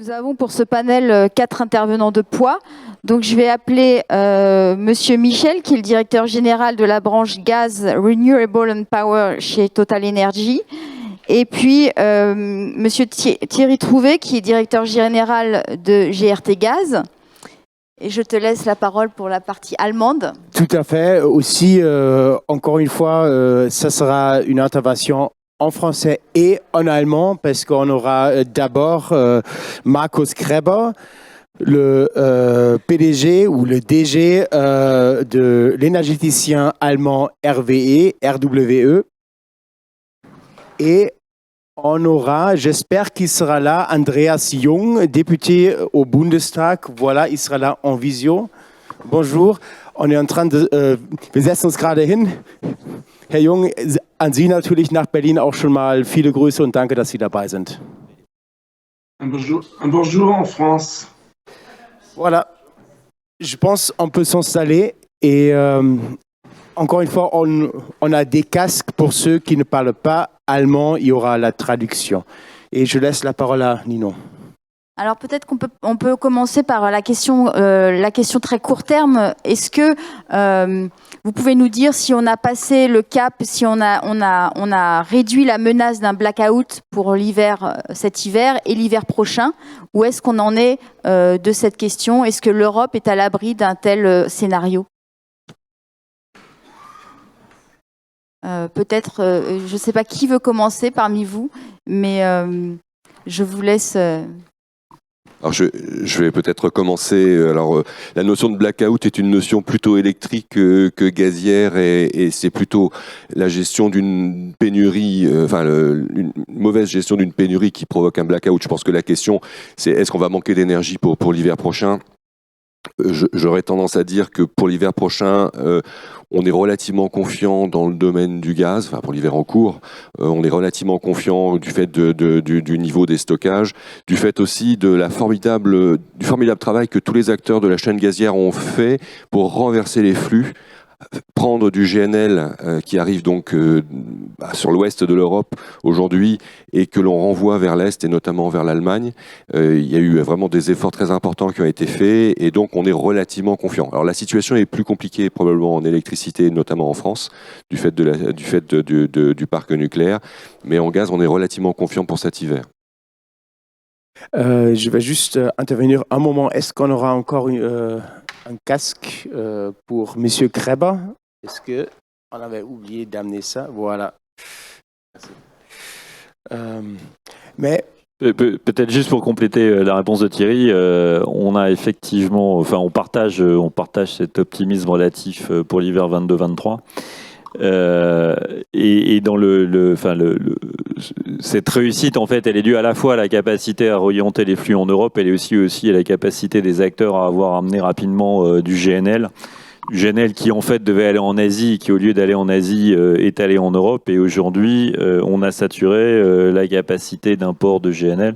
Nous avons pour ce panel 4 intervenants de poids. Donc je vais appeler Monsieur Michel, qui est le directeur général de la branche Gaz, Renewable and Power chez Total Energy. Et puis Monsieur Thierry Trouvé, qui est directeur général de GRT Gaz. Et je te laisse la parole pour la partie allemande. Tout à fait. Aussi, encore une fois, ça sera une intervention en français et en allemand, parce qu'on aura d'abord Markus Gräber, le PDG ou le DG de l'énergéticien allemand RWE. Et on aura, j'espère qu'il sera là, Andreas Jung, député au Bundestag. Voilà, il sera là en visio. Bonjour, on est en train de... wir setzen uns gerade hin. Herr Jung, an Sie natürlich nach Berlin auch schon mal viele Grüße und danke, dass Sie dabei sind. Un bonjour en France. Voilà, je pense qu'on peut s'installer et encore une fois, on a des casques pour ceux qui ne parlent pas allemand, il y aura la traduction. Et je laisse la parole à Nino. Alors peut-être qu'on peut commencer par la question très court terme. Est-ce que vous pouvez nous dire si on a passé le cap, si on a réduit la menace d'un blackout pour cet hiver et l'hiver prochain? Où est-ce qu'on en est de cette question? Est-ce que l'Europe est à l'abri d'un tel scénario? Peut-être, je ne sais pas qui veut commencer parmi vous, mais je vous laisse... Alors je vais peut-être commencer. Alors la notion de blackout est une notion plutôt électrique que gazière et c'est plutôt la gestion d'une pénurie, une mauvaise gestion d'une pénurie qui provoque un blackout. Je pense que la question c'est est-ce qu'on va manquer d'énergie pour l'hiver prochain? J'aurais tendance à dire que pour l'hiver prochain, on est relativement confiant dans le domaine du gaz, enfin pour l'hiver en cours, on est relativement confiant du fait du niveau des stockages, du fait aussi du formidable travail que tous les acteurs de la chaîne gazière ont fait pour renverser les flux, prendre du GNL qui arrive donc sur l'ouest de l'Europe aujourd'hui et que l'on renvoie vers l'est et notamment vers l'Allemagne. Il y a eu vraiment des efforts très importants qui ont été faits et donc on est relativement confiant. Alors la situation est plus compliquée probablement en électricité, notamment en France, du fait du parc nucléaire, mais en gaz on est relativement confiant pour cet hiver. Je vais juste intervenir un moment. Est-ce qu'on aura encore un casque pour Monsieur Gräber? Est-ce qu'on avait oublié d'amener ça? Voilà. Mais peut-être juste pour compléter la réponse de Thierry, on a effectivement, on partage cet optimisme relatif pour l'hiver 22-23. Et dans cette réussite, en fait, elle est due à la fois à la capacité à orienter les flux en Europe, elle est aussi à la capacité des acteurs à avoir amené rapidement du GNL. GNL qui en fait devait aller en Asie, qui au lieu d'aller en Asie est allé en Europe. Et aujourd'hui, on a saturé la capacité d'import de GNL.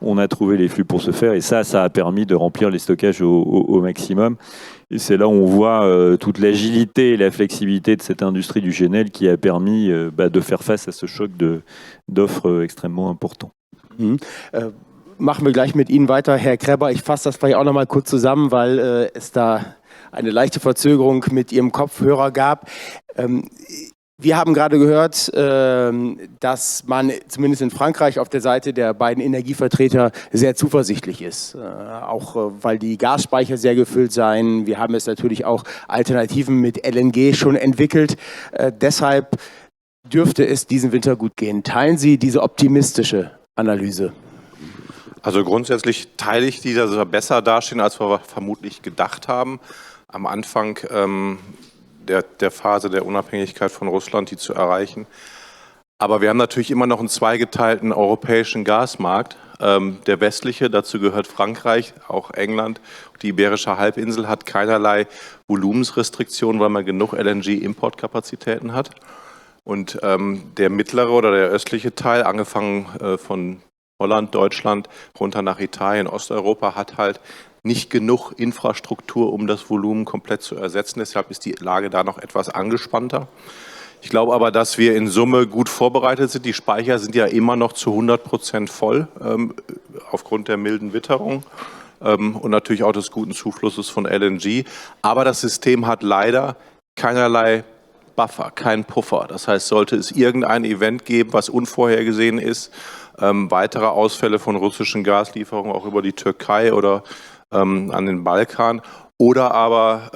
On a trouvé les flux pour ce faire et ça a permis de remplir les stockages au maximum. Et c'est là où on voit toute l'agilité et la flexibilité de cette industrie du GNL qui a permis de faire face à ce choc d'offres extrêmement important. Machen wir gleich mit Ihnen weiter, Herr Gräber. Ich fasse das vielleicht auch noch mal kurz zusammen, weil es da eine leichte Verzögerung mit Ihrem Kopfhörer gab. Wir haben gerade gehört, dass man zumindest in Frankreich auf der Seite der beiden Energievertreter sehr zuversichtlich ist. Auch weil die Gasspeicher sehr gefüllt seien. Wir haben es natürlich auch Alternativen mit LNG schon entwickelt. Deshalb dürfte es diesen Winter gut gehen. Teilen Sie diese optimistische Analyse? Also grundsätzlich teile ich diese, also besser dastehen, als wir vermutlich gedacht haben. Am Anfang der Phase der Unabhängigkeit von Russland, die zu erreichen. Aber wir haben natürlich immer noch einen zweigeteilten europäischen Gasmarkt. Der westliche, dazu gehört Frankreich, auch England. Die Iberische Halbinsel hat keinerlei Volumensrestriktionen, weil man genug LNG-Importkapazitäten hat. Und der mittlere oder der östliche Teil, angefangen von Holland, Deutschland, runter nach Italien, Osteuropa, hat halt nicht genug Infrastruktur, um das Volumen komplett zu ersetzen. Deshalb ist die Lage da noch etwas angespannter. Ich glaube aber, dass wir in Summe gut vorbereitet sind. Die Speicher sind ja immer noch zu 100% voll, aufgrund der milden Witterung und natürlich auch des guten Zuflusses von LNG. Aber das System hat leider keinerlei Buffer, keinen Puffer. Das heißt, sollte es irgendein Event geben, was unvorhergesehen ist, weitere Ausfälle von russischen Gaslieferungen auch über die Türkei oder an den Balkan, oder aber,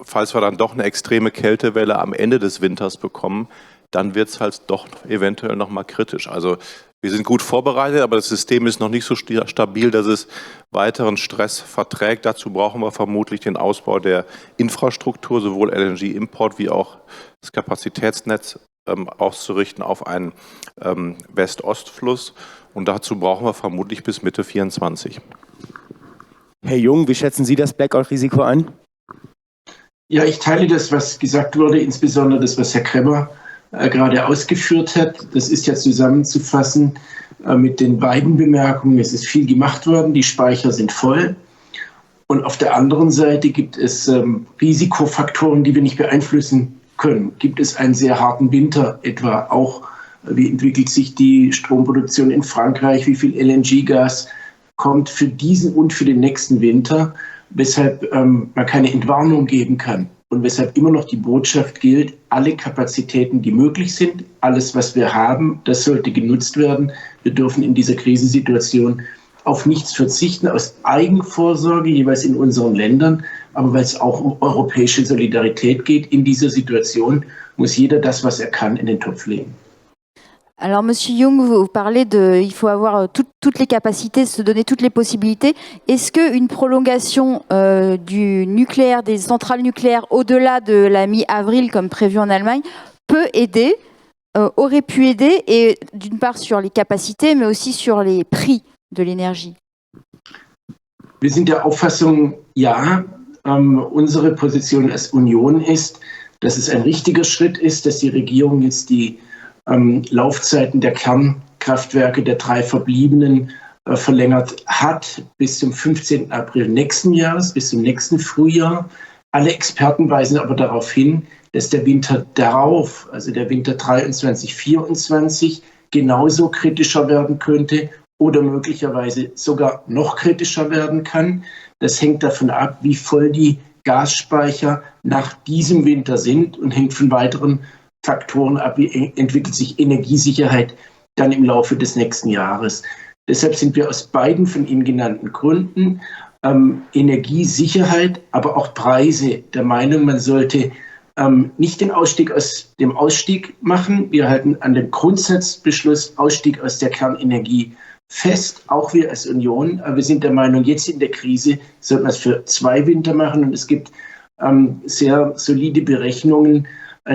falls wir dann doch eine extreme Kältewelle am Ende des Winters bekommen, dann wird es halt doch eventuell nochmal kritisch. Also wir sind gut vorbereitet, aber das System ist noch nicht so stabil, dass es weiteren Stress verträgt. Dazu brauchen wir vermutlich den Ausbau der Infrastruktur, sowohl LNG-Import wie auch das Kapazitätsnetz auszurichten auf einen West-Ost-Fluss. Und dazu brauchen wir vermutlich bis Mitte 2024. Herr Jung, wie schätzen Sie das Blackout-Risiko ein? Ja, ich teile das, was gesagt wurde, insbesondere das, was Herr Kremer gerade ausgeführt hat. Das ist ja zusammenzufassen mit den beiden Bemerkungen. Es ist viel gemacht worden, die Speicher sind voll. Und auf der anderen Seite gibt es Risikofaktoren, die wir nicht beeinflussen können. Gibt es einen sehr harten Winter etwa auch? Wie entwickelt sich die Stromproduktion in Frankreich? Wie viel LNG-Gas kommt für diesen und für den nächsten Winter? Weshalb man keine Entwarnung geben kann. Und weshalb immer noch die Botschaft gilt, alle Kapazitäten, die möglich sind, alles, was wir haben, das sollte genutzt werden. Wir dürfen in dieser Krisensituation auf nichts verzichten, aus Eigenvorsorge, jeweils in unseren Ländern. Aber weil es auch um europäische Solidarität geht, in dieser Situation muss jeder das, was er kann, in den Topf legen. Alors, Monsieur Young, vous parlez de, il faut avoir toutes les capacités, se donner toutes les possibilités. Est-ce qu'une prolongation du nucléaire, des centrales nucléaires, au-delà de la mi-avril, comme prévu en Allemagne, peut aider, aurait pu aider, et d'une part sur les capacités, mais aussi sur les prix de l'énergie? Wir sind der Auffassung, ja, unsere Position als Union ist, dass es ein richtiger Schritt ist, dass die Regierung jetzt die Laufzeiten der Kernkraftwerke der 3 verbliebenen verlängert hat bis zum 15. April nächsten Jahres, bis zum nächsten Frühjahr. Alle Experten weisen aber darauf hin, dass der Winter darauf, also der Winter 23/24, genauso kritischer werden könnte oder möglicherweise sogar noch kritischer werden kann. Das hängt davon ab, wie voll die Gasspeicher nach diesem Winter sind und hängt von weiteren Faktoren ab, wie entwickelt sich Energiesicherheit dann im Laufe des nächsten Jahres. Deshalb sind wir aus beiden von Ihnen genannten Gründen, Energiesicherheit, aber auch Preise, der Meinung, man sollte nicht den Ausstieg aus dem Ausstieg machen. Wir halten an dem Grundsatzbeschluss Ausstieg aus der Kernenergie fest, auch wir als Union. Aber wir sind der Meinung, jetzt in der Krise sollte man es für 2 Winter machen. Und es gibt sehr solide Berechnungen,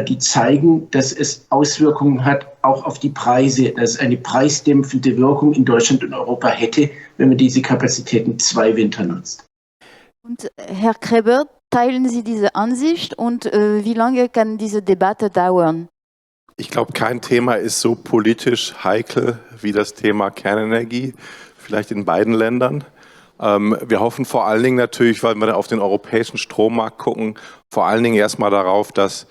die zeigen, dass es Auswirkungen hat, auch auf die Preise, dass es eine preisdämpfende Wirkung in Deutschland und Europa hätte, wenn man diese Kapazitäten 2 Winter nutzt. Und Herr Kreber, teilen Sie diese Ansicht und wie lange kann diese Debatte dauern? Ich glaube, kein Thema ist so politisch heikel wie das Thema Kernenergie, vielleicht in beiden Ländern. Wir hoffen vor allen Dingen natürlich, weil wir auf den europäischen Strommarkt gucken, vor allen Dingen erstmal darauf, dass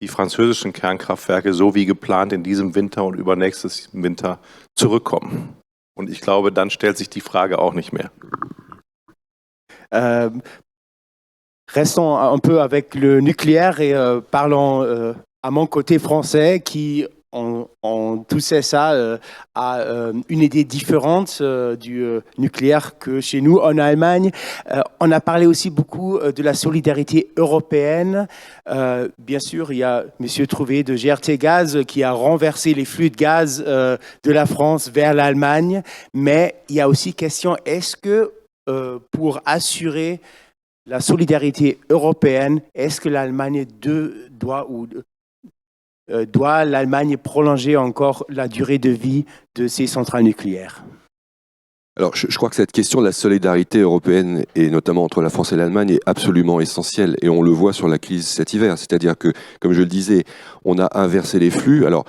die französischen Kernkraftwerke so wie geplant in diesem Winter und übernächstes Winter zurückkommen. Und ich glaube, dann stellt sich die Frage auch nicht mehr. Restons un peu avec le nucléaire et parlons à mon côté français qui, en tout ça, a une idée différente du nucléaire que chez nous en Allemagne. On a parlé aussi beaucoup de la solidarité européenne. Bien sûr, il y a M. Trouvé de GRT Gaz qui a renversé les flux de gaz de la France vers l'Allemagne. Mais il y a aussi question, est-ce que pour assurer la solidarité européenne, est-ce que l'Allemagne doit l'Allemagne prolonger encore la durée de vie de ces centrales nucléaires? Alors, je crois que cette question de la solidarité européenne, et notamment entre la France et l'Allemagne, est absolument essentielle. Et on le voit sur la crise cet hiver. C'est-à-dire que, comme je le disais, on a inversé les flux. Alors,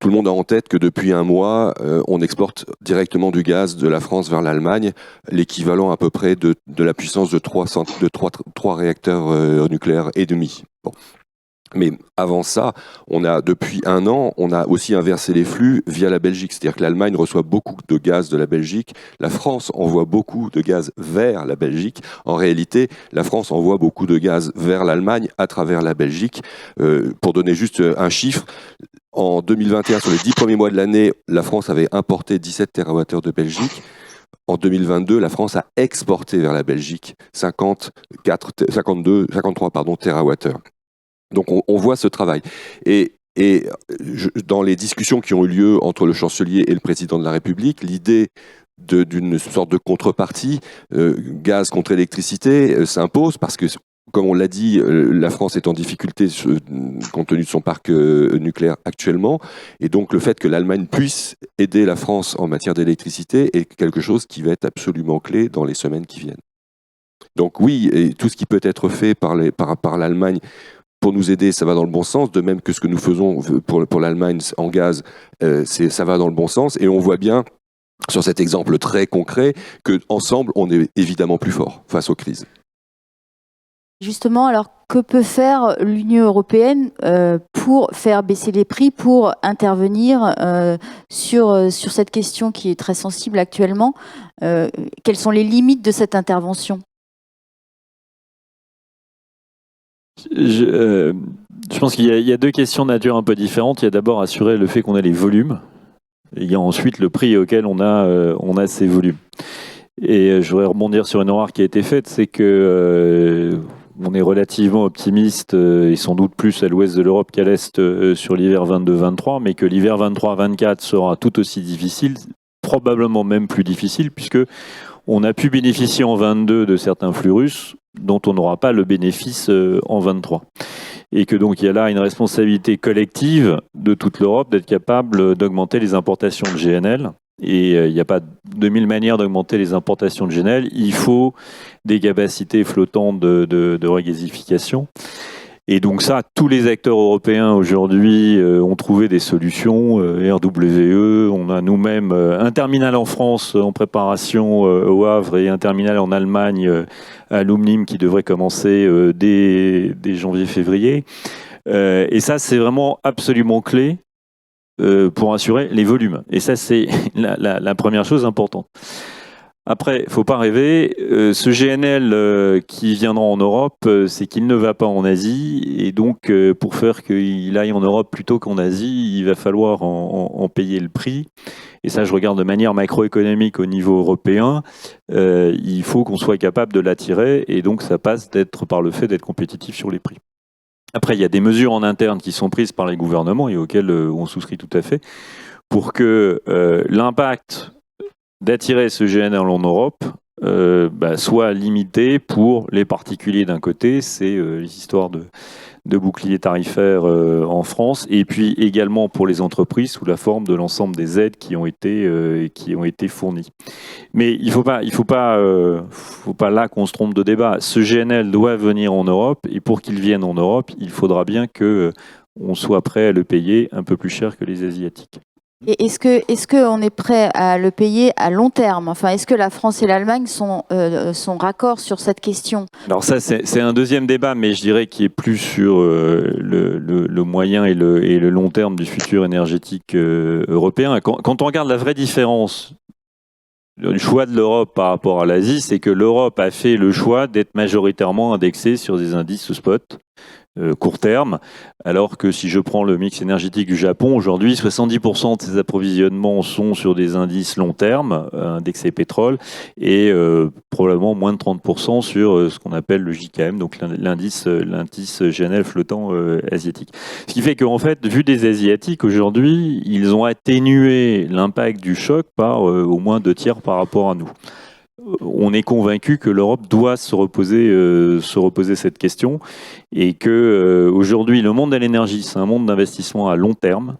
tout le monde a en tête que depuis un mois, on exporte directement du gaz de la France vers l'Allemagne, l'équivalent à peu près de la puissance de 3 réacteurs nucléaires et demi. Bon. Mais avant ça, depuis 1 an, on a aussi inversé les flux via la Belgique. C'est-à-dire que l'Allemagne reçoit beaucoup de gaz de la Belgique. La France envoie beaucoup de gaz vers la Belgique. En réalité, la France envoie beaucoup de gaz vers l'Allemagne à travers la Belgique. Pour donner juste un chiffre, en 2021, sur les 10 premiers mois de l'année, la France avait importé 17 TWh de Belgique. En 2022, la France a exporté vers la Belgique 53 TWh. Donc on voit ce travail. Et dans les discussions qui ont eu lieu entre le chancelier et le président de la République, l'idée d'une sorte de contrepartie, gaz contre électricité, s'impose parce que, comme on l'a dit, la France est en difficulté compte tenu de son parc nucléaire actuellement. Et donc le fait que l'Allemagne puisse aider la France en matière d'électricité est quelque chose qui va être absolument clé dans les semaines qui viennent. Donc oui, et tout ce qui peut être fait par l'Allemagne pour nous aider, ça va dans le bon sens, de même que ce que nous faisons pour l'Allemagne en gaz, ça va dans le bon sens. Et on voit bien, sur cet exemple très concret, qu'ensemble, on est évidemment plus fort face aux crises. Justement, alors que peut faire l'Union européenne pour faire baisser les prix, pour intervenir sur cette question qui est très sensible actuellement? Quelles sont les limites de cette intervention? Je pense qu'il y a 2 questions de nature un peu différentes. Il y a d'abord assurer le fait qu'on a les volumes. Et il y a ensuite le prix auquel on a ces volumes. Et je voudrais rebondir sur une remarque qui a été faite, c'est que on est relativement optimiste, et sans doute plus à l'ouest de l'Europe qu'à l'est sur l'hiver 22-23, mais que l'hiver 23-24 sera tout aussi difficile, probablement même plus difficile, puisque on a pu bénéficier en 22 de certains flux russes dont on n'aura pas le bénéfice en 23. Et que donc il y a là une responsabilité collective de toute l'Europe d'être capable d'augmenter les importations de GNL. Et il n'y a pas 2000 manières d'augmenter les importations de GNL. Il faut des capacités flottantes de regasification. Et donc ça, tous les acteurs européens aujourd'hui ont trouvé des solutions. RWE, on a nous-mêmes un terminal en France en préparation au Havre et un terminal en Allemagne à Lumnim qui devrait commencer dès janvier-février. Et ça, c'est vraiment absolument clé pour assurer les volumes. Et ça, c'est la première chose importante. Après, il ne faut pas rêver, ce GNL qui viendra en Europe, c'est qu'il ne va pas en Asie, et donc pour faire qu'il aille en Europe plutôt qu'en Asie, il va falloir en payer le prix. Et ça, je regarde de manière macroéconomique au niveau européen, il faut qu'on soit capable de l'attirer, et donc ça passe par le fait d'être compétitif sur les prix. Après, il y a des mesures en interne qui sont prises par les gouvernements et auxquelles on souscrit tout à fait, pour que l'impact d'attirer ce GNL en Europe soit limité pour les particuliers d'un côté, c'est les histoires de bouclier tarifaire en France, et puis également pour les entreprises sous la forme de l'ensemble des aides qui ont été fournies. Mais il faut pas là qu'on se trompe de débat. Ce GNL doit venir en Europe, et pour qu'il vienne en Europe, il faudra bien qu'on soit prêt à le payer un peu plus cher que les Asiatiques. Et est-ce qu'on est prêt à le payer à long terme? Enfin, est-ce que la France et l'Allemagne sont raccords sur cette question? Alors ça, c'est un deuxième débat, mais je dirais qu'il est plus sur le moyen et le long terme du futur énergétique européen. Quand on regarde la vraie différence du choix de l'Europe par rapport à l'Asie, c'est que l'Europe a fait le choix d'être majoritairement indexée sur des indices spot court terme, alors que si je prends le mix énergétique du Japon, aujourd'hui 70% de ses approvisionnements sont sur des indices long terme, indexés pétrole, et probablement moins de 30% sur ce qu'on appelle le JKM, donc l'indice GNL flottant asiatique. Ce qui fait qu'en fait, vu des Asiatiques aujourd'hui, ils ont atténué l'impact du choc par au moins 2/3 par rapport à nous. On est convaincu que l'Europe doit se reposer cette question, et que aujourd'hui le monde de l'énergie, c'est un monde d'investissement à long terme,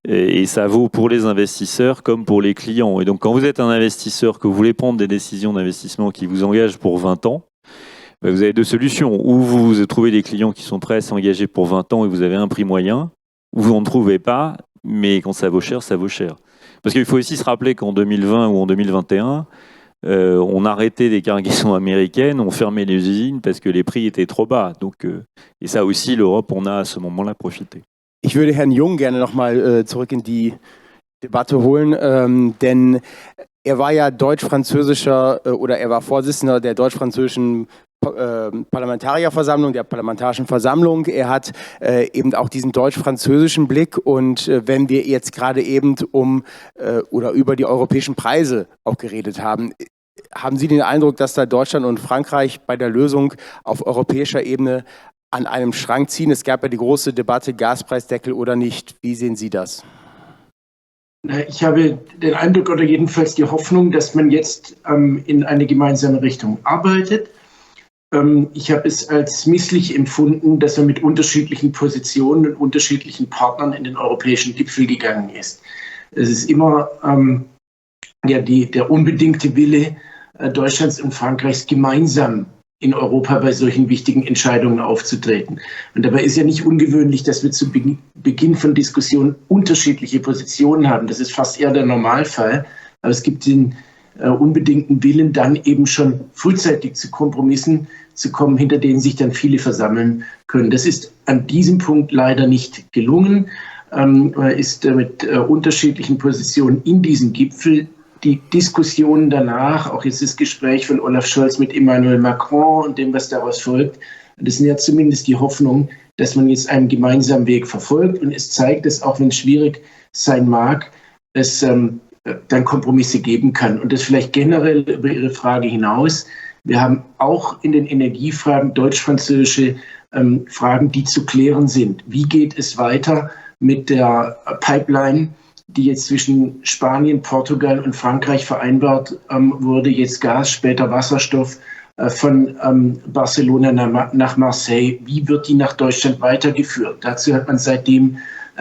et ça vaut pour les investisseurs comme pour les clients. Et donc quand vous êtes un investisseur, que vous voulez prendre des décisions d'investissement qui vous engagent pour 20 ans, vous avez 2 solutions. Ou vous trouvez des clients qui sont prêts à s'engager pour 20 ans et vous avez un prix moyen, ou vous n'en trouvez pas, mais quand ça vaut cher, ça vaut cher. Parce qu'il faut aussi se rappeler qu'en 2020 ou en 2021, on arrêtait des cargaisons américaines, on fermait les usines parce que les prix étaient trop bas. Donc, et ça aussi, l'Europe, on a à ce moment-là profité. Ich würde Herrn Jung gerne nochmal zurück in die Debatte holen, denn er war ja deutsch-französischer oder er war Vorsitzender der deutsch-französischen Parlamentarierversammlung, der Parlamentarischen Versammlung. Er hat eben auch diesen deutsch-französischen Blick und wenn wir jetzt gerade eben oder über die europäischen Preise auch geredet haben, haben Sie den Eindruck, dass da Deutschland und Frankreich bei der Lösung auf europäischer Ebene an einem Strang ziehen? Es gab ja die große Debatte, Gaspreisdeckel oder nicht. Wie sehen Sie das? Ich habe den Eindruck oder jedenfalls die Hoffnung, dass man jetzt in eine gemeinsame Richtung arbeitet. Ich habe es als misslich empfunden, dass er mit unterschiedlichen Positionen und unterschiedlichen Partnern in den europäischen Gipfel gegangen ist. Es ist immer der unbedingte Wille Deutschlands und Frankreichs gemeinsam in Europa bei solchen wichtigen Entscheidungen aufzutreten. Und dabei ist ja nicht ungewöhnlich, dass wir zu Beginn von Diskussionen unterschiedliche Positionen haben. Das ist fast eher der Normalfall. Aber es gibt den unbedingten Willen, dann eben schon frühzeitig zu Kompromissen zu kommen, hinter denen sich dann viele versammeln können. Das ist an diesem Punkt leider nicht gelungen. Ist mit unterschiedlichen Positionen in diesem Gipfel. Die Diskussionen danach, auch jetzt das Gespräch von Olaf Scholz mit Emmanuel Macron und dem, was daraus folgt, das sind ja zumindest die Hoffnung, dass man jetzt einen gemeinsamen Weg verfolgt. Und es zeigt, dass auch wenn es schwierig sein mag, es dann Kompromisse geben kann. Und das vielleicht generell über Ihre Frage hinaus. Wir haben auch in den Energiefragen deutsch-französische Fragen, die zu klären sind. Wie geht es weiter mit der Pipeline, die jetzt zwischen Spanien, Portugal und Frankreich vereinbart wurde, jetzt Gas, später Wasserstoff von Barcelona nach Marseille. Wie wird die nach Deutschland weitergeführt? Dazu hat man seitdem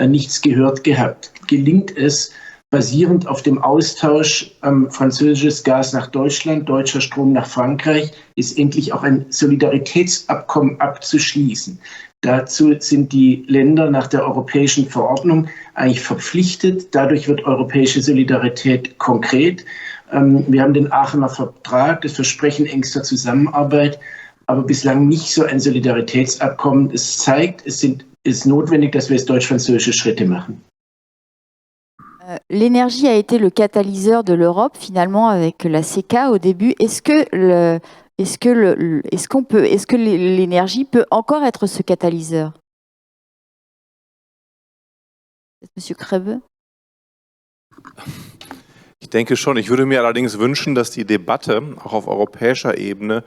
nichts gehört gehabt. Gelingt es, basierend auf dem Austausch französisches Gas nach Deutschland, deutscher Strom nach Frankreich, ist endlich auch ein Solidaritätsabkommen abzuschließen? Dazu sind die Länder nach der europäischen Verordnung eigentlich verpflichtet. Dadurch wird europäische Solidarität konkret. Wir haben den Aachener Vertrag, das Versprechen engster Zusammenarbeit, aber bislang nicht so ein Solidaritätsabkommen. Es zeigt, es ist notwendig, dass wir jetzt deutsch-französische Schritte machen. L'énergie a été le catalyseur de l'Europe finalement avec la CECA au début. Est-ce que l'énergie peut encore être ce catalyseur? Monsieur Krebe? Ich denke schon. Ich würde mir allerdings wünschen, dass die Debatte auch auf europäischer Ebene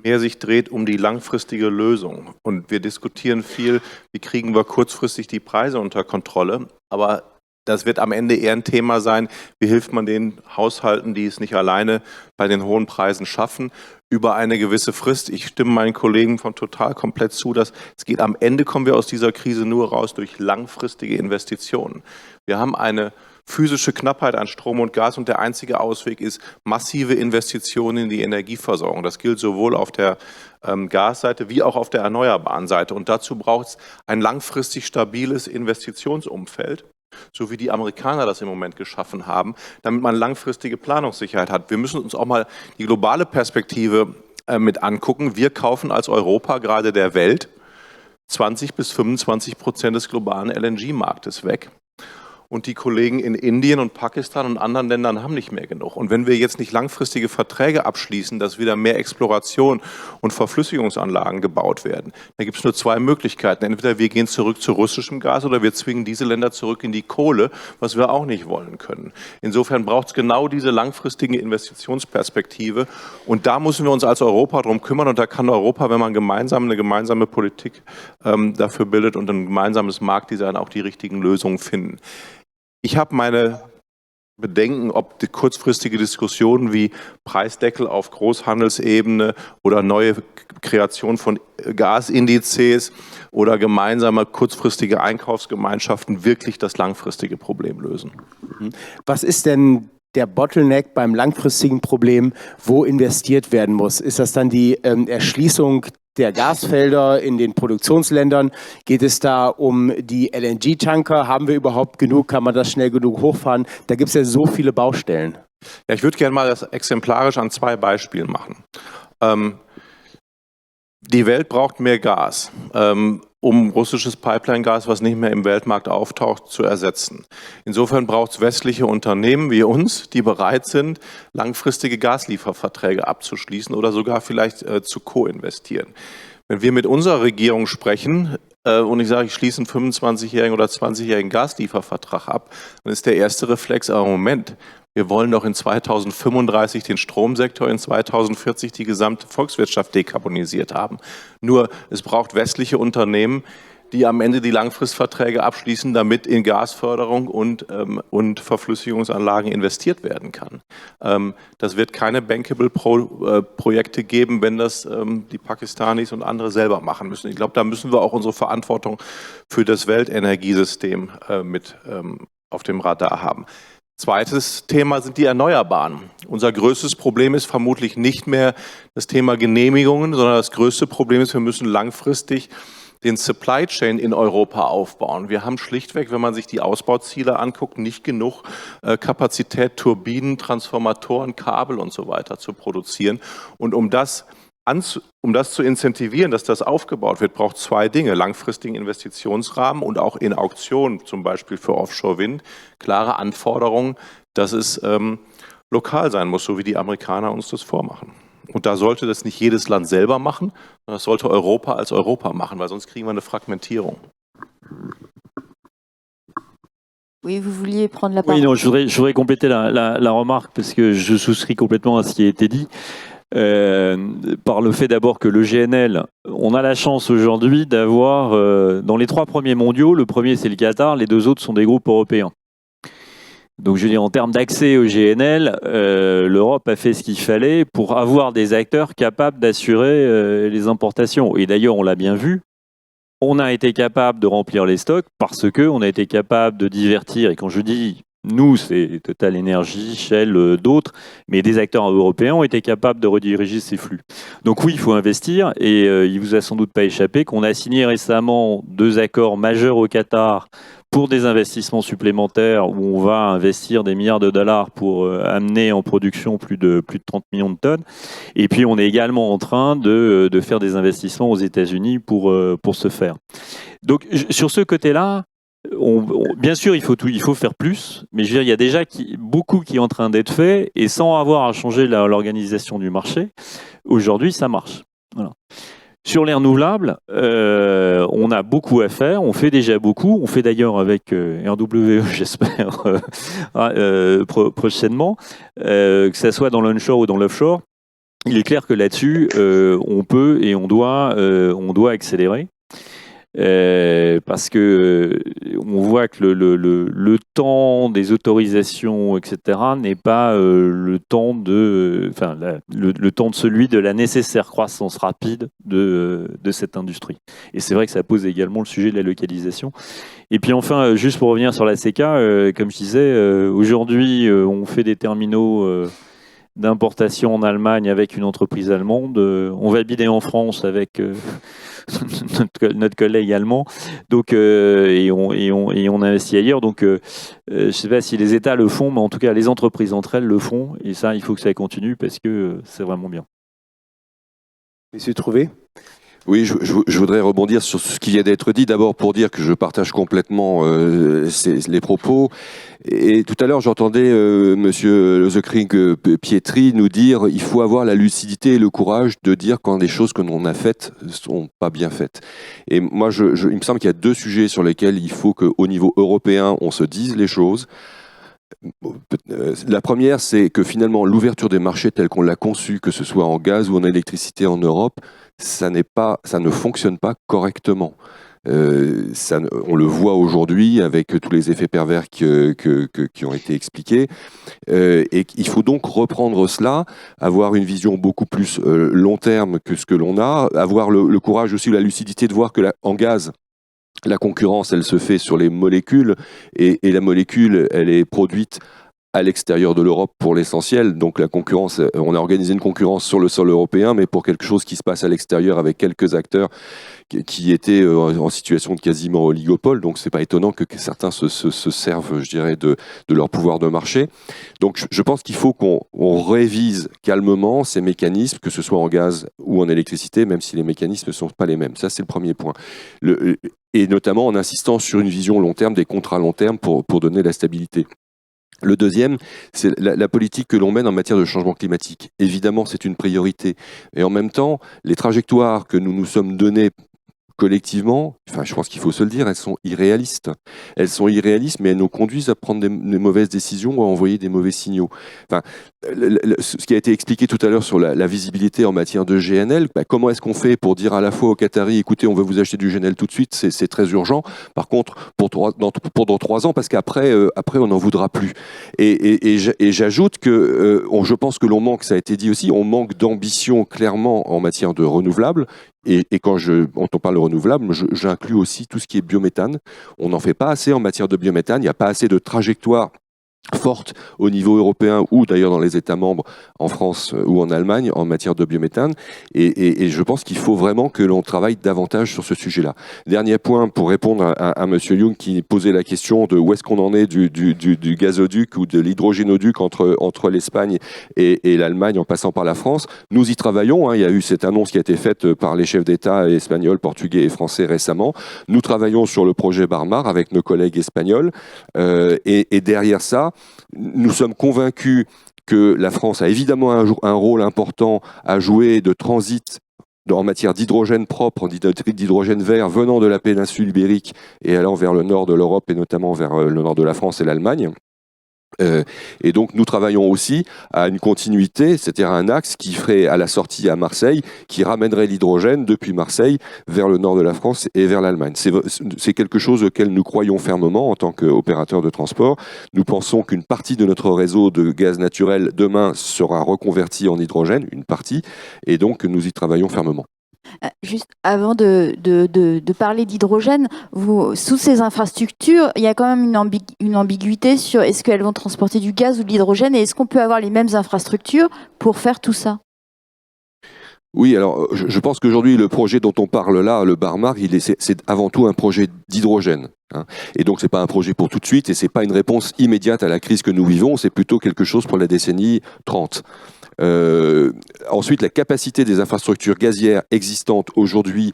mehr sich dreht um die langfristige Lösung. Und wir diskutieren viel, wie kriegen wir kurzfristig die Preise unter Kontrolle. Aber das wird am Ende eher ein Thema sein, wie hilft man den Haushalten, die es nicht alleine bei den hohen Preisen schaffen, über eine gewisse Frist. Ich stimme meinen Kollegen von Total komplett zu, dass es geht, am Ende kommen wir aus dieser Krise nur raus durch langfristige Investitionen. Wir haben eine physische Knappheit an Strom und Gas und der einzige Ausweg ist massive Investitionen in die Energieversorgung. Das gilt sowohl auf der Gasseite wie auch auf der erneuerbaren Seite. Und dazu braucht es ein langfristig stabiles Investitionsumfeld, so wie die Amerikaner das im Moment geschaffen haben, damit man langfristige Planungssicherheit hat. Wir müssen uns auch mal die globale Perspektive mit angucken. Wir kaufen als Europa gerade der Welt 20-25% des globalen LNG-Marktes weg. Und die Kollegen in Indien und Pakistan und anderen Ländern haben nicht mehr genug. Und wenn wir jetzt nicht langfristige Verträge abschließen, dass wieder mehr Exploration und Verflüssigungsanlagen gebaut werden, dann gibt es nur zwei Möglichkeiten. Entweder wir gehen zurück zu russischem Gas oder wir zwingen diese Länder zurück in die Kohle, was wir auch nicht wollen können. Insofern braucht es genau diese langfristige Investitionsperspektive. Und da müssen wir uns als Europa drum kümmern. Und da kann Europa, wenn man eine gemeinsame Politik dafür bildet und ein gemeinsames Marktdesign, auch die richtigen Lösungen finden. Ich habe meine Bedenken, ob die kurzfristige Diskussionen wie Preisdeckel auf Großhandelsebene oder neue Kreation von Gasindizes oder gemeinsame kurzfristige Einkaufsgemeinschaften wirklich das langfristige Problem lösen. Was ist denn der Bottleneck beim langfristigen Problem, wo investiert werden muss? Ist das dann die Erschließung der Gasfelder in den Produktionsländern? Geht es da um die LNG-Tanker? Haben wir überhaupt genug? Kann man das schnell genug hochfahren? Da gibt es ja so viele Baustellen. Ja, ich würde gerne mal das exemplarisch an 2 Beispielen machen. Die Welt braucht mehr Gas, um russisches Pipeline-Gas, was nicht mehr im Weltmarkt auftaucht, zu ersetzen. Insofern braucht es westliche Unternehmen wie uns, die bereit sind, langfristige Gaslieferverträge abzuschließen oder sogar vielleicht zu co-investieren. Wenn wir mit unserer Regierung sprechen und ich sage, ich schließe einen 25-jährigen oder 20-jährigen Gasliefervertrag ab, dann ist der erste Reflex, aber Moment, wir wollen doch in 2035 den Stromsektor, in 2040 die gesamte Volkswirtschaft dekarbonisiert haben. Nur es braucht westliche Unternehmen, die am Ende die Langfristverträge abschließen, damit in Gasförderung und Verflüssigungsanlagen investiert werden kann. Das wird keine bankable Projekte geben, wenn das die Pakistanis und andere selber machen müssen. Ich glaube, da müssen wir auch unsere Verantwortung für das Weltenergiesystem mit auf dem Radar haben. Zweites Thema sind die Erneuerbaren. Unser größtes Problem ist vermutlich nicht mehr das Thema Genehmigungen, sondern das größte Problem ist, wir müssen langfristig den Supply Chain in Europa aufbauen. Wir haben schlichtweg, wenn man sich die Ausbauziele anguckt, nicht genug Kapazität, Turbinen, Transformatoren, Kabel und so weiter zu produzieren. Und um das zu incentivieren, dass das aufgebaut wird, braucht 2 Dinge. Langfristigen Investitionsrahmen und auch in Auktionen, zum Beispiel für Offshore-Wind, klare Anforderungen, dass es lokal sein muss, so wie die Amerikaner uns das vormachen. Und da sollte das nicht jedes Land selber machen, sondern das sollte Europa als Europa machen, weil sonst kriegen wir eine Fragmentierung. Oui, vous vouliez prendre la parole. Oui, non, je voudrais compléter la remarque parce que je souscris complètement à ce qui a été dit. Par le fait d'abord que le GNL, on a la chance aujourd'hui d'avoir, dans les 3 premiers mondiaux, le premier c'est le Qatar, les 2 autres sont des groupes européens. Donc je veux dire, en termes d'accès au GNL, l'Europe a fait ce qu'il fallait pour avoir des acteurs capables d'assurer les importations. Et d'ailleurs, on l'a bien vu, on a été capable de remplir les stocks parce qu'on a été capable de divertir, et quand je dis nous, c'est Total Energy, Shell, d'autres, mais des acteurs européens ont été capables de rediriger ces flux. Donc oui, il faut investir, et il vous a sans doute pas échappé qu'on a signé récemment 2 accords majeurs au Qatar pour des investissements supplémentaires où on va investir des milliards de dollars pour amener en production plus de 30 millions de tonnes. Et puis on est également en train de faire des investissements aux États-Unis pour ce faire. Donc sur ce côté-là, bien sûr, il faut faire plus, mais je veux dire, il y a déjà beaucoup qui est en train d'être fait, et sans avoir à changer l'organisation du marché, aujourd'hui, ça marche. Voilà. Sur les renouvelables, on a beaucoup à faire, on fait déjà beaucoup, on fait d'ailleurs avec RWE, j'espère, prochainement, que ça soit dans l'onshore ou dans l'offshore. Il est clair que là-dessus, on peut et on doit accélérer. Parce que on voit que le temps des autorisations, etc., n'est pas le temps de celui de la nécessaire croissance rapide de cette industrie. Et c'est vrai que ça pose également le sujet de la localisation. Et puis enfin, juste pour revenir sur la CECA, comme je disais, aujourd'hui, on fait des terminaux d'importation en Allemagne avec une entreprise allemande. On va bider en France avec notre collègue allemand. Donc, et on investit ailleurs. Donc, je ne sais pas si les États le font, mais en tout cas, les entreprises entre elles le font. Et ça, il faut que ça continue parce que c'est vraiment bien. Monsieur Trouvé ? Oui, je voudrais rebondir sur ce qui vient d'être dit. D'abord pour dire que je partage complètement les propos. Et tout à l'heure, j'entendais Monsieur Lozekring Pietri nous dire il faut avoir la lucidité et le courage de dire quand des choses que l'on a faites ne sont pas bien faites. Et moi, il me semble qu'il y a 2 sujets sur lesquels il faut qu'au niveau européen, on se dise les choses. La première, c'est que finalement, l'ouverture des marchés telle qu'on l'a conçue, que ce soit en gaz ou en électricité en Europe, ça ne fonctionne pas correctement. On le voit aujourd'hui avec tous les effets pervers qui ont été expliqués. Et il faut donc reprendre cela, avoir une vision beaucoup plus long terme que ce que l'on a, avoir le courage aussi, la lucidité de voir que en gaz, la concurrence, elle se fait sur les molécules, et la molécule, elle est produite à l'extérieur de l'Europe pour l'essentiel. Donc la concurrence, on a organisé une concurrence sur le sol européen, mais pour quelque chose qui se passe à l'extérieur avec quelques acteurs qui étaient en situation de quasiment oligopole. Donc c'est pas étonnant que certains se servent, je dirais, de leur pouvoir de marché. Donc je pense qu'il faut qu'on révise calmement ces mécanismes, que ce soit en gaz ou en électricité, même si les mécanismes ne sont pas les mêmes. Ça, c'est le premier point. Et notamment en insistant sur une vision long terme, des contrats long terme pour donner la stabilité. Le deuxième, c'est la politique que l'on mène en matière de changement climatique. Évidemment, c'est une priorité. Et en même temps, les trajectoires que nous nous sommes données collectivement, enfin, je pense qu'il faut se le dire, elles sont irréalistes. Elles sont irréalistes, mais elles nous conduisent à prendre des mauvaises décisions ou à envoyer des mauvais signaux. Enfin, ce qui a été expliqué tout à l'heure sur la visibilité en matière de GNL, comment est-ce qu'on fait pour dire à la fois aux Qataris, écoutez, on veut vous acheter du GNL tout de suite, c'est très urgent. Par contre, dans 3 ans, parce qu'après, on n'en voudra plus. Et j'ajoute que je pense que l'on manque, ça a été dit aussi, on manque d'ambition clairement en matière de renouvelables. Et quand on parle de renouvelable, j'inclus aussi tout ce qui est biométhane. On n'en fait pas assez en matière de biométhane. Il n'y a pas assez de trajectoire forte au niveau européen ou d'ailleurs dans les États membres en France ou en Allemagne en matière de biométhane. Et je pense qu'il faut vraiment que l'on travaille davantage sur ce sujet-là. Dernier point pour répondre à Monsieur Young qui posait la question de où est-ce qu'on en est du gazoduc ou de l'hydrogénoduc entre l'Espagne et l'Allemagne en passant par la France. Nous y travaillons. Il y a eu cette annonce qui a été faite par les chefs d'État espagnols, portugais et français récemment. Nous travaillons sur le projet Barmar avec nos collègues espagnols. Et derrière ça, nous sommes convaincus que la France a évidemment un rôle important à jouer de transit en matière d'hydrogène propre, d'hydrogène vert venant de la péninsule ibérique et allant vers le nord de l'Europe et notamment vers le nord de la France et l'Allemagne. Et donc nous travaillons aussi à une continuité, c'est-à-dire un axe qui ferait à la sortie à Marseille, qui ramènerait l'hydrogène depuis Marseille vers le nord de la France et vers l'Allemagne. C'est quelque chose auquel nous croyons fermement en tant qu'opérateur de transport. Nous pensons qu'une partie de notre réseau de gaz naturel demain sera reconvertie en hydrogène, une partie, et donc nous y travaillons fermement. Juste avant de parler d'hydrogène, sous ces infrastructures, il y a quand même une ambiguïté sur est-ce qu'elles vont transporter du gaz ou de l'hydrogène et est-ce qu'on peut avoir les mêmes infrastructures pour faire tout ça ? Oui, alors je pense qu'aujourd'hui, le projet dont on parle là, le Barmar, c'est avant tout un projet d'hydrogène. Et donc, c'est pas un projet pour tout de suite et c'est pas une réponse immédiate à la crise que nous vivons, c'est plutôt quelque chose pour la décennie 30. Ensuite, la capacité des infrastructures gazières existantes aujourd'hui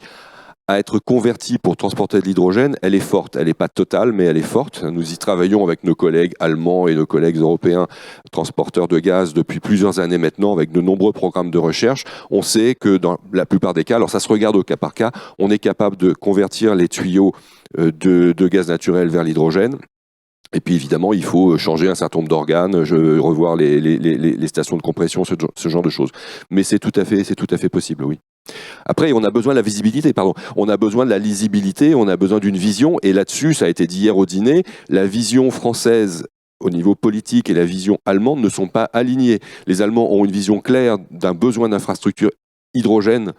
à être converties pour transporter de l'hydrogène, elle est forte. Elle n'est pas totale, mais elle est forte. Nous y travaillons avec nos collègues allemands et nos collègues européens transporteurs de gaz depuis plusieurs années maintenant, avec de nombreux programmes de recherche. On sait que dans la plupart des cas, alors ça se regarde au cas par cas, on est capable de convertir les tuyaux de gaz naturel vers l'hydrogène. Et puis évidemment, il faut changer un certain nombre d'organes, revoir les stations de compression, ce genre de choses. Mais c'est tout à fait possible, oui. Après, on a besoin de la visibilité, on a besoin de la lisibilité, on a besoin d'une vision. Et là-dessus, ça a été dit hier au dîner, la vision française au niveau politique et la vision allemande ne sont pas alignées. Les Allemands ont une vision claire d'un besoin d'infrastructures hydrogène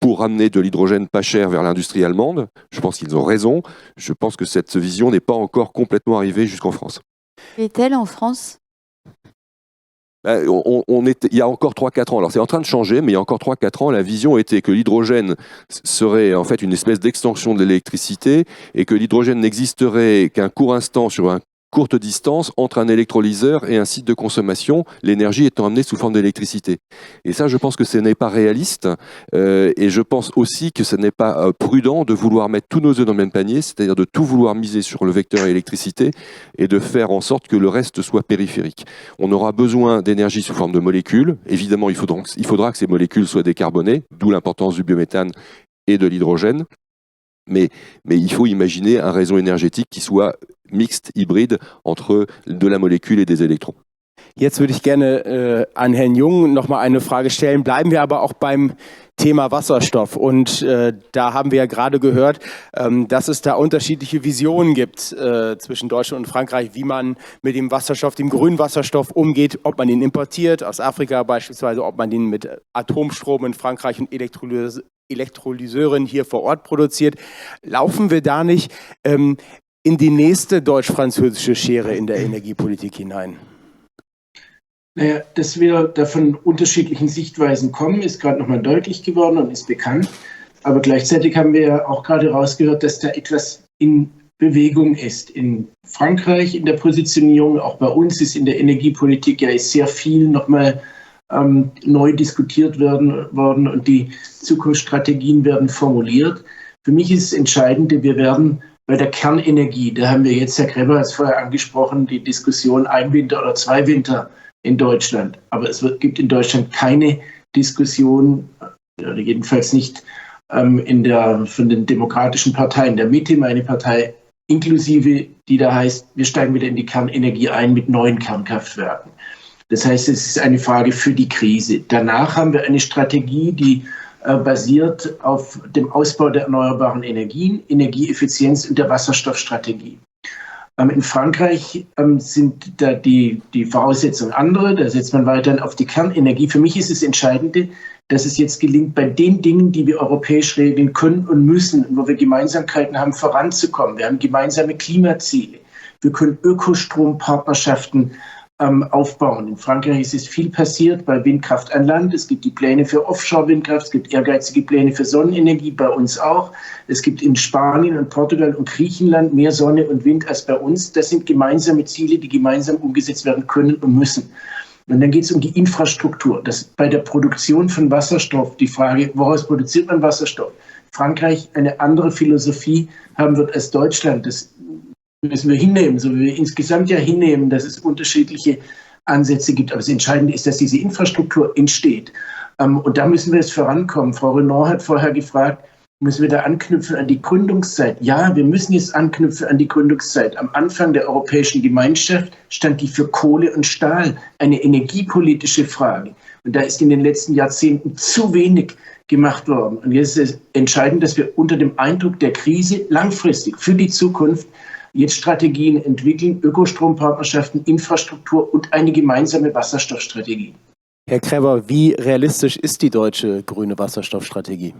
pour ramener de l'hydrogène pas cher vers l'industrie allemande. Je pense qu'ils ont raison. Je pense que cette vision n'est pas encore complètement arrivée jusqu'en France. Est-elle en France ? Il y a encore 3-4 ans, alors c'est en train de changer, mais il y a encore 3-4 ans, la vision était que l'hydrogène serait en fait une espèce d'extension de l'électricité et que l'hydrogène n'existerait qu'un court instant sur un courte distance entre un électrolyseur et un site de consommation, l'énergie étant amenée sous forme d'électricité. Et ça, je pense que ce n'est pas réaliste. Et je pense aussi que ce n'est pas prudent de vouloir mettre tous nos œufs dans le même panier, c'est-à-dire de tout vouloir miser sur le vecteur électricité et de faire en sorte que le reste soit périphérique. On aura besoin d'énergie sous forme de molécules. Évidemment, il faudra que ces molécules soient décarbonées, d'où l'importance du biométhane et de l'hydrogène. Mais il faut imaginer un réseau énergétique qui soit mixte, hybride, entre de la Molekül et des Elektrons. Jetzt würde ich gerne an Herrn Jung nochmal eine Frage stellen. Bleiben wir aber auch beim Thema Wasserstoff. Und da haben wir ja gerade gehört, dass es da unterschiedliche Visionen gibt zwischen Deutschland und Frankreich, wie man mit dem Wasserstoff, dem grünen Wasserstoff umgeht, ob man ihn importiert aus Afrika beispielsweise, ob man den mit Atomstrom in Frankreich und Elektrolyseuren hier vor Ort produziert. Laufen wir da nicht in die nächste deutsch-französische Schere in der Energiepolitik hinein? Naja, dass wir da von unterschiedlichen Sichtweisen kommen, ist gerade nochmal deutlich geworden und ist bekannt. Aber gleichzeitig haben wir ja auch gerade rausgehört, dass da etwas in Bewegung ist. In Frankreich in der Positionierung, auch bei uns ist in der Energiepolitik ja sehr viel nochmal neu diskutiert worden und die Zukunftsstrategien werden formuliert. Für mich ist das Entscheidende, wir werden bei der Kernenergie, da haben wir jetzt, Herr Kreber hat es vorher angesprochen, die Diskussion ein Winter oder 2 Winter in Deutschland. Aber es gibt in Deutschland keine Diskussion, oder jedenfalls nicht von den demokratischen Parteien der Mitte, meine Partei inklusive, die da heißt, wir steigen wieder in die Kernenergie ein mit neuen Kernkraftwerken. Das heißt, es ist eine Frage für die Krise. Danach haben wir eine Strategie, die basiert auf dem Ausbau der erneuerbaren Energien, Energieeffizienz und der Wasserstoffstrategie. In Frankreich sind da die Voraussetzungen andere, da setzt man weiterhin auf die Kernenergie. Für mich ist es Entscheidende, dass es jetzt gelingt, bei den Dingen, die wir europäisch regeln können und müssen, wo wir Gemeinsamkeiten haben, voranzukommen. Wir haben gemeinsame Klimaziele. Wir können Ökostrompartnerschaften aufbauen. In Frankreich ist es viel passiert bei Windkraft an Land. Es gibt die Pläne für Offshore-Windkraft, es gibt ehrgeizige Pläne für Sonnenenergie, bei uns auch. Es gibt in Spanien und Portugal und Griechenland mehr Sonne und Wind als bei uns. Das sind gemeinsame Ziele, die gemeinsam umgesetzt werden können und müssen. Und dann geht es um die Infrastruktur. Das bei der Produktion von Wasserstoff, die Frage, woraus produziert man Wasserstoff? Frankreich eine andere Philosophie haben wird als Deutschland. Das müssen wir hinnehmen, so wie wir insgesamt ja hinnehmen, dass es unterschiedliche Ansätze gibt. Aber das Entscheidende ist, dass diese Infrastruktur entsteht. Und da müssen wir jetzt vorankommen. Frau Renaud hat vorher gefragt, müssen wir da anknüpfen an die Gründungszeit? Ja, wir müssen jetzt anknüpfen an die Gründungszeit. Am Anfang der Europäischen Gemeinschaft stand die für Kohle und Stahl, eine energiepolitische Frage. Und da ist in den letzten Jahrzehnten zu wenig gemacht worden. Und jetzt ist es entscheidend, dass wir unter dem Eindruck der Krise langfristig für die Zukunft jetzt Strategien entwickeln, Ökostrompartnerschaften, Infrastruktur und eine gemeinsame Wasserstoffstrategie. Herr Kreber, wie realistisch ist die deutsche grüne Wasserstoffstrategie?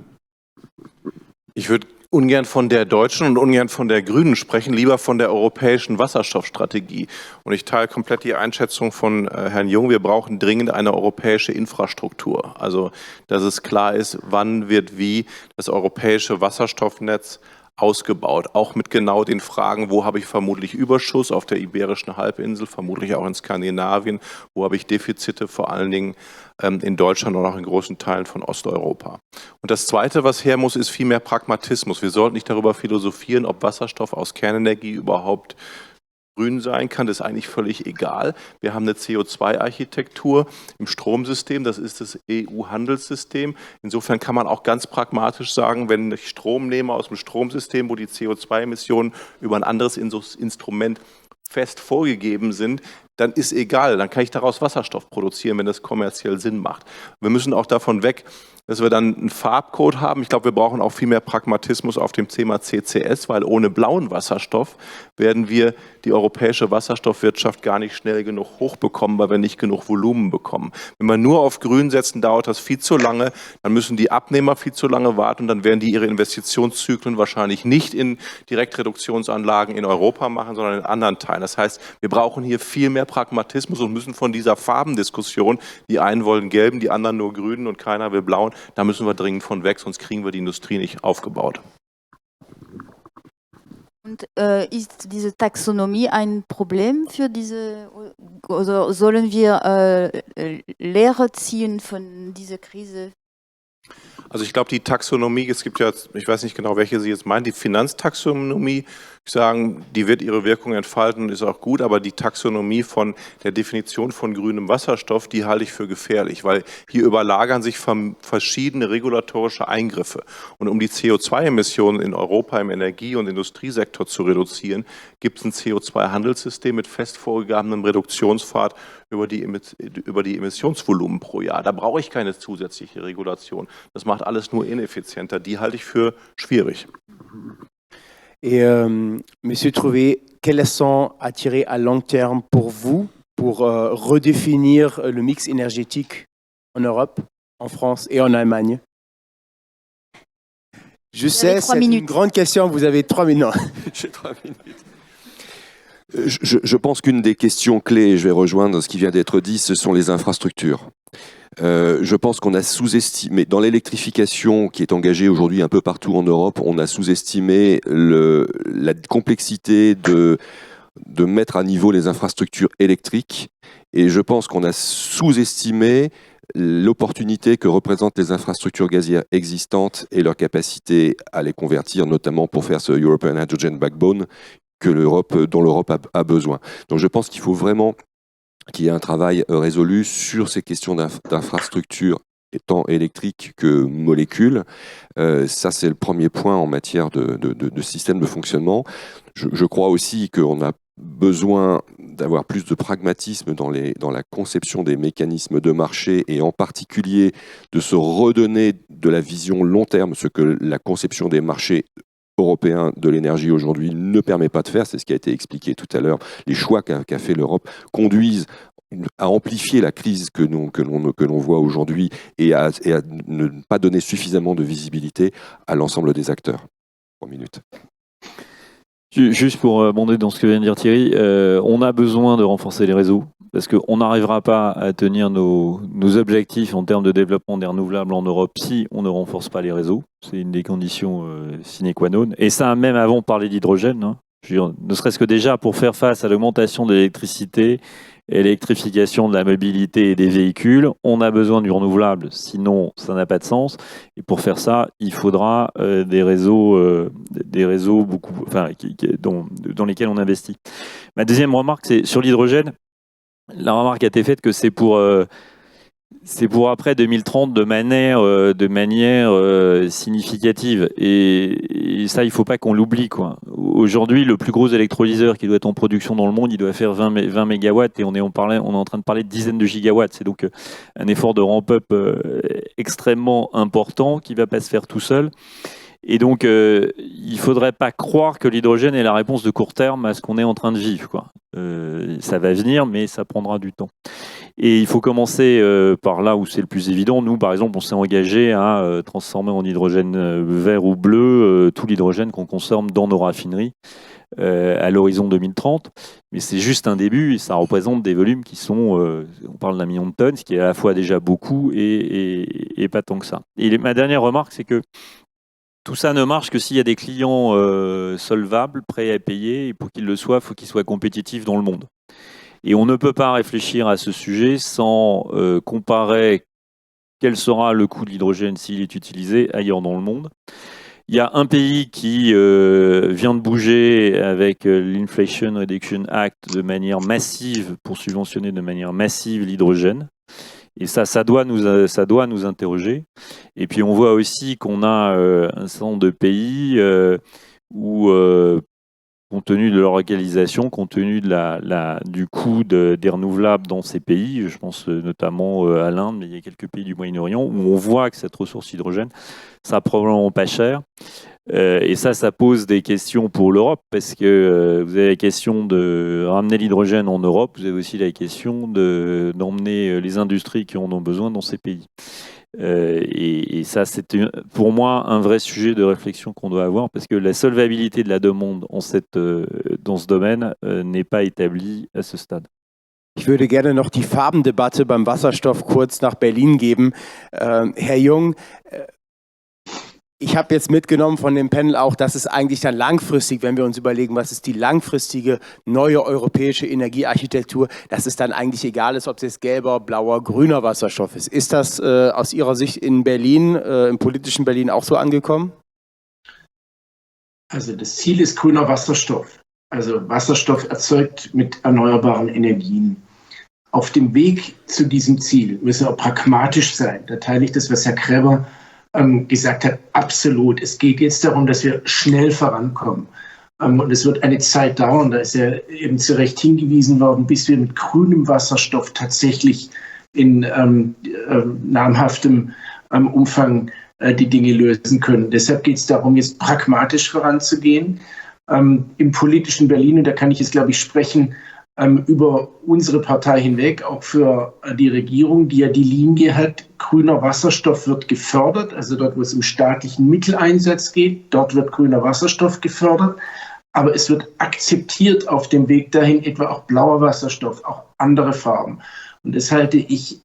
Ich würde ungern von der deutschen und ungern von der grünen sprechen, lieber von der europäischen Wasserstoffstrategie. Und ich teile komplett die Einschätzung von Herrn Jung. Wir brauchen dringend eine europäische Infrastruktur. Also, dass es klar ist, wann wird wie das europäische Wasserstoffnetz ausgebaut, auch mit genau den Fragen, wo habe ich vermutlich Überschuss auf der Iberischen Halbinsel, vermutlich auch in Skandinavien, wo habe ich Defizite, vor allen Dingen in Deutschland und auch in großen Teilen von Osteuropa. Und das Zweite, was her muss, ist viel mehr Pragmatismus. Wir sollten nicht darüber philosophieren, ob Wasserstoff aus Kernenergie überhaupt grün sein kann, das ist eigentlich völlig egal. Wir haben eine CO2-Architektur im Stromsystem, das ist das EU-Handelssystem. Insofern kann man auch ganz pragmatisch sagen, wenn ich Strom nehme aus dem Stromsystem, wo die CO2-Emissionen über ein anderes Instrument fest vorgegeben sind, dann ist egal, dann kann ich daraus Wasserstoff produzieren, wenn das kommerziell Sinn macht. Wir müssen auch davon weg, dass wir dann einen Farbcode haben. Ich glaube, wir brauchen auch viel mehr Pragmatismus auf dem Thema CCS, weil ohne blauen Wasserstoff werden wir die europäische Wasserstoffwirtschaft gar nicht schnell genug hochbekommen, weil wir nicht genug Volumen bekommen. Wenn wir nur auf Grün setzen, dauert das viel zu lange, dann müssen die Abnehmer viel zu lange warten und dann werden die ihre Investitionszyklen wahrscheinlich nicht in Direktreduktionsanlagen in Europa machen, sondern in anderen Teilen. Das heißt, wir brauchen hier viel mehr Pragmatismus und müssen von dieser Farbendiskussion, die einen wollen gelben, die anderen nur grünen und keiner will blauen, da müssen wir dringend von weg, sonst kriegen wir die Industrie nicht aufgebaut. Und ist diese Taxonomie ein Problem für diese, oder sollen wir Lehre ziehen von dieser Krise? Also ich glaube, die Taxonomie, es gibt ja, ich weiß nicht genau, welche Sie jetzt meinen, die Finanztaxonomie, ich sagen, die wird ihre Wirkung entfalten und ist auch gut, aber die Taxonomie von der Definition von grünem Wasserstoff, die halte ich für gefährlich, weil hier überlagern sich verschiedene regulatorische Eingriffe. Und um die CO2-Emissionen in Europa im Energie- und Industriesektor zu reduzieren, gibt es ein CO2-Handelssystem mit fest vorgegebenem Reduktionspfad über die Emissionsvolumen pro Jahr. Da brauche ich keine zusätzliche Regulation. Das macht alles nur ineffizienter. Die halte ich für schwierig. Et Monsieur Trouvé, quelles leçons à tirer à long terme pour vous pour redéfinir le mix énergétique en Europe, en France et en Allemagne? Je sais, c'est une grande question, vous avez 3 minutes. J'ai 3 minutes. Je pense qu'une des questions clés, et je vais rejoindre ce qui vient d'être dit, ce sont les infrastructures. Je pense qu'on a sous-estimé, dans l'électrification qui est engagée aujourd'hui un peu partout en Europe, on a sous-estimé la complexité de mettre à niveau les infrastructures électriques. Et je pense qu'on a sous-estimé l'opportunité que représentent les infrastructures gazières existantes et leur capacité à les convertir, notamment pour faire ce European Hydrogen Backbone dont l'Europe a besoin. Donc je pense qu'il faut vraiment qu'il y ait un travail résolu sur ces questions d'infrastructures tant électriques que molécules. Ça, c'est le premier point en matière de système de fonctionnement. Je crois aussi qu'on a besoin d'avoir plus de pragmatisme dans la conception des mécanismes de marché et en particulier de se redonner de la vision long terme, ce que la conception des marchés européens de l'énergie aujourd'hui ne permet pas de faire. C'est ce qui a été expliqué tout à l'heure. Les choix qu'a fait l'Europe conduisent à amplifier la crise que l'on voit aujourd'hui et à ne pas donner suffisamment de visibilité à l'ensemble des acteurs. 3 minutes. Juste pour rebondir dans ce que vient de dire Thierry, on a besoin de renforcer les réseaux parce qu'on n'arrivera pas à tenir nos objectifs en termes de développement des renouvelables en Europe si on ne renforce pas les réseaux. C'est une des conditions sine qua non. Et ça, même avant de parler d'hydrogène, hein, je veux dire, ne serait-ce que déjà pour faire face à l'augmentation de l'électricité, électrification de la mobilité et des véhicules, on a besoin du renouvelable, sinon ça n'a pas de sens. Et pour faire ça, il faudra des réseaux beaucoup, dans lesquels on investit. Ma deuxième remarque, c'est sur l'hydrogène. La remarque a été faite que c'est pour après 2030 de manière significative. Et ça, il ne faut pas qu'on l'oublie, quoi. Aujourd'hui, le plus gros électrolyseur qui doit être en production dans le monde, il doit faire 20 mégawatts et on est en train de parler de dizaines de gigawatts. C'est donc un effort de ramp-up extrêmement important qui ne va pas se faire tout seul. Et donc, il ne faudrait pas croire que l'hydrogène est la réponse de court terme à ce qu'on est en train de vivre, quoi. Ça va venir, mais ça prendra du temps. Et il faut commencer par là où c'est le plus évident. Nous, par exemple, on s'est engagé à transformer en hydrogène vert ou bleu tout l'hydrogène qu'on consomme dans nos raffineries à l'horizon 2030. Mais c'est juste un début et ça représente des volumes qui sont, on parle d'1 million de tonnes, ce qui est à la fois déjà beaucoup et pas tant que ça. Et ma dernière remarque, c'est que tout ça ne marche que s'il y a des clients solvables, prêts à payer, et pour qu'ils le soient, il faut qu'ils soient compétitifs dans le monde. Et on ne peut pas réfléchir à ce sujet sans comparer quel sera le coût de l'hydrogène s'il est utilisé ailleurs dans le monde. Il y a un pays qui vient de bouger avec l'Inflation Reduction Act de manière massive pour subventionner de manière massive l'hydrogène. Et ça doit nous interroger. Et puis on voit aussi qu'on a un certain nombre de pays où, compte tenu de leur localisation, compte tenu du coût des renouvelables dans ces pays, je pense notamment à l'Inde, mais il y a quelques pays du Moyen-Orient, où on voit que cette ressource hydrogène, ça sera probablement pas cher. Et ça pose des questions pour l'Europe, parce que vous avez la question de ramener l'hydrogène en Europe, vous avez aussi la question d'emmener les industries qui en ont besoin dans ces pays. Et ça, c'est pour moi un vrai sujet de réflexion qu'on doit avoir, parce que la solvabilité de la demande dans ce domaine n'est pas établie à ce stade. Ich würde gerne noch die Farbendebatte beim Wasserstoff kurz nach Berlin geben. Herr Jung, ich habe jetzt mitgenommen von dem Panel auch, dass es eigentlich dann langfristig, wenn wir uns überlegen, was ist die langfristige neue europäische Energiearchitektur, dass es dann eigentlich egal ist, ob es jetzt gelber, blauer, grüner Wasserstoff ist. Ist das aus Ihrer Sicht in Berlin, im politischen Berlin auch so angekommen? Also das Ziel ist grüner Wasserstoff. Also Wasserstoff erzeugt mit erneuerbaren Energien. Auf dem Weg zu diesem Ziel müssen wir pragmatisch sein. Da teile ich das, was Herr Kreber gesagt hat, absolut. Es geht jetzt darum, dass wir schnell vorankommen. Und es wird eine Zeit dauern, da ist ja eben zu Recht hingewiesen worden, bis wir mit grünem Wasserstoff tatsächlich in namhaftem Umfang die Dinge lösen können. Deshalb geht es darum, jetzt pragmatisch voranzugehen. Im politischen Berlin, und da kann ich jetzt, glaube ich, sprechen, über unsere Partei hinweg, auch für die Regierung, die ja die Linie hat, grüner Wasserstoff wird gefördert, also dort, wo es um staatlichen Mitteleinsatz geht, dort wird grüner Wasserstoff gefördert. aber es wird akzeptiert auf dem Weg dahin, etwa auch blauer Wasserstoff, auch andere Farben. Und das halte ich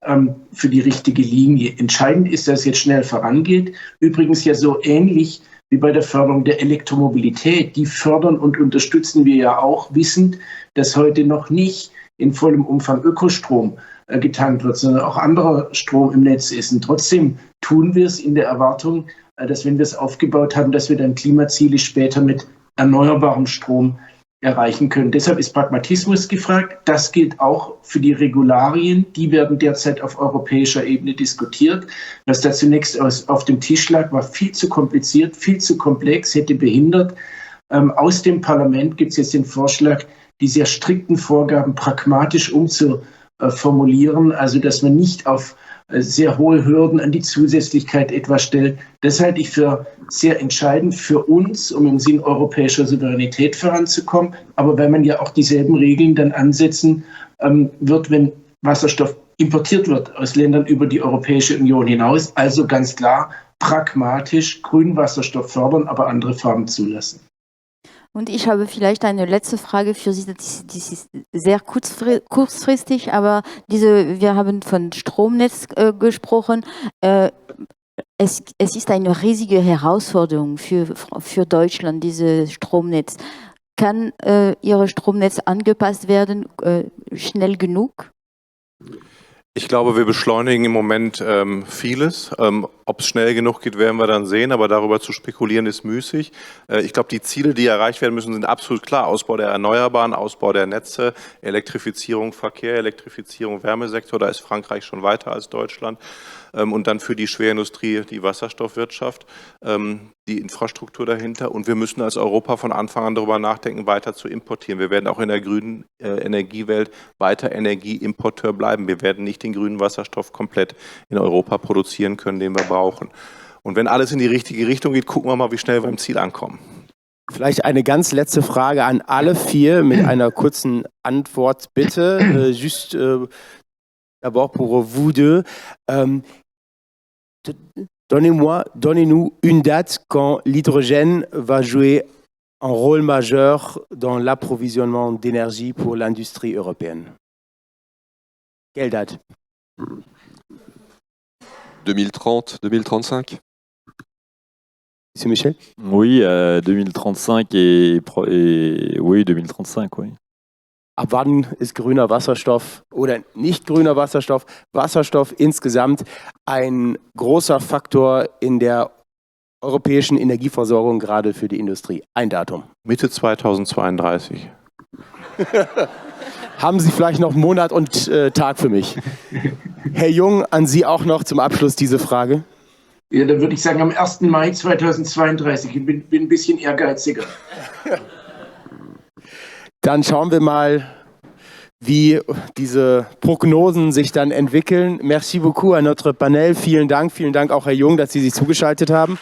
für die richtige Linie. Entscheidend ist, dass es jetzt schnell vorangeht. Übrigens ja so ähnlich wie bei der Förderung der Elektromobilität. Die fördern und unterstützen wir ja auch, wissend, dass heute noch nicht in vollem Umfang Ökostrom getankt wird, sondern auch anderer Strom im Netz ist. Und trotzdem tun wir es in der Erwartung, dass wenn wir es aufgebaut haben, dass wir dann Klimaziele später mit erneuerbarem Strom erreichen können. Deshalb ist Pragmatismus gefragt. Das gilt auch für die Regularien. Die werden derzeit auf europäischer Ebene diskutiert. Was da zunächst auf dem Tisch lag, war viel zu kompliziert, viel zu komplex, hätte behindert. Aus dem Parlament gibt es jetzt den Vorschlag, die sehr strikten Vorgaben pragmatisch umzuformulieren, also dass man nicht auf sehr hohe Hürden an die Zusätzlichkeit etwas stellt. Das halte ich für sehr entscheidend für uns, um im Sinn europäischer Souveränität voranzukommen. Aber weil man ja auch dieselben Regeln dann ansetzen wird, wenn Wasserstoff importiert wird aus Ländern über die Europäische Union hinaus. Also ganz klar, pragmatisch grünen Wasserstoff fördern, aber andere Farben zulassen. Und ich habe vielleicht eine letzte Frage für Sie, die ist sehr kurzfristig, aber wir haben von Stromnetz gesprochen. Es ist eine riesige Herausforderung für Deutschland, dieses Stromnetz. Kann Ihr Stromnetz angepasst werden, schnell genug? Ich glaube, wir beschleunigen im Moment vieles. Ob es schnell genug geht, werden wir dann sehen, aber darüber zu spekulieren ist müßig. Ich glaube, die Ziele, die erreicht werden müssen, sind absolut klar. Ausbau der Erneuerbaren, Ausbau der Netze, Elektrifizierung Verkehr, Elektrifizierung Wärmesektor, da ist Frankreich schon weiter als Deutschland. Und dann für die Schwerindustrie die Wasserstoffwirtschaft, die Infrastruktur dahinter. Und wir müssen als Europa von Anfang an darüber nachdenken, weiter zu importieren. Wir werden auch in der grünen Energiewelt weiter Energieimporteur bleiben. Wir werden nicht den grünen Wasserstoff komplett in Europa produzieren können, den wir brauchen. Und wenn alles in die richtige Richtung geht, gucken wir mal, wie schnell wir im Ziel ankommen. Vielleicht eine ganz letzte Frage an alle vier mit einer kurzen Antwort, bitte. Juste d'abord pour vous deux. Donnez-nous une date quand l'hydrogène va jouer un rôle majeur dans l'approvisionnement d'énergie pour l'industrie européenne. Quelle date? 2030, 2035. Monsieur Michel? Oui, 2035 oui, 2035, oui. Ab wann ist grüner Wasserstoff oder nicht grüner Wasserstoff, Wasserstoff insgesamt ein großer Faktor in der europäischen Energieversorgung, gerade für die Industrie? Ein Datum. Mitte 2032. Haben Sie vielleicht noch Monat und Tag für mich? Herr Jung, an Sie auch noch zum Abschluss diese Frage. Ja, dann würde ich sagen am 1. Mai 2032. Ich bin ein bisschen ehrgeiziger. Dann schauen wir mal, wie diese Prognosen sich dann entwickeln. Merci beaucoup à notre panel. Vielen Dank auch Herr Jung, dass Sie sich zugeschaltet haben.